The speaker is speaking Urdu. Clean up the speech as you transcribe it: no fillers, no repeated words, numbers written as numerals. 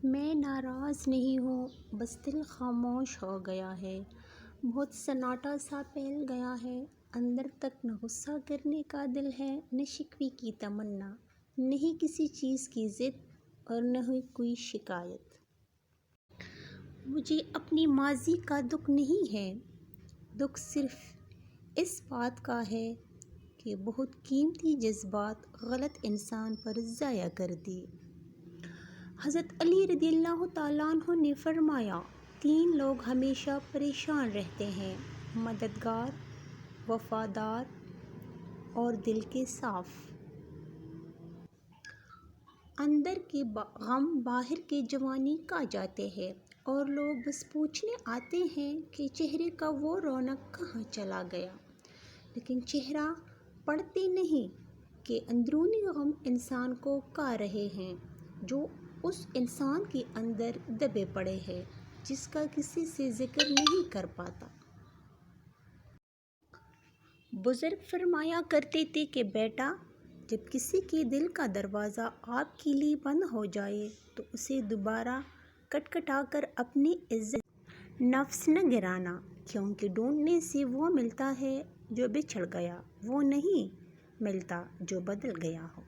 میں ناراض نہیں ہوں، بس دل خاموش ہو گیا ہے، بہت سناٹا سا پھیل گیا ہے، اندر تک نہ غصہ کرنے کا دل ہے، نہ شکوے کی تمنا، نہیں کسی چیز کی ضد اور نہ ہوئی کوئی شکایت۔ مجھے اپنی ماضی کا دکھ نہیں ہے، دکھ صرف اس بات کا ہے کہ بہت قیمتی جذبات غلط انسان پر ضائع کر دیے۔ حضرت علی رضی اللہ تعالیٰ عنہ نے فرمایا، 3 لوگ ہمیشہ پریشان رہتے ہیں: مددگار، وفادار اور دل کے صاف۔ اندر کے غم باہر کے جوانی کھا جاتے ہیں اور لوگ بس پوچھنے آتے ہیں کہ چہرے کا وہ رونق کہاں چلا گیا، لیکن چہرہ پڑھتے نہیں کہ اندرونی غم انسان کو کھا رہے ہیں، جو اس انسان کے اندر دبے پڑے ہیں، جس کا کسی سے ذکر نہیں کر پاتا۔ بزرگ فرمایا کرتے تھے کہ بیٹا، جب کسی کے دل کا دروازہ آپ کے لیے بند ہو جائے تو اسے دوبارہ کھٹکھٹا کر اپنی عزت نفس نہ گرانا، کیونکہ ڈھونڈنے سے وہ ملتا ہے جو بچھڑ گیا، وہ نہیں ملتا جو بدل گیا ہو۔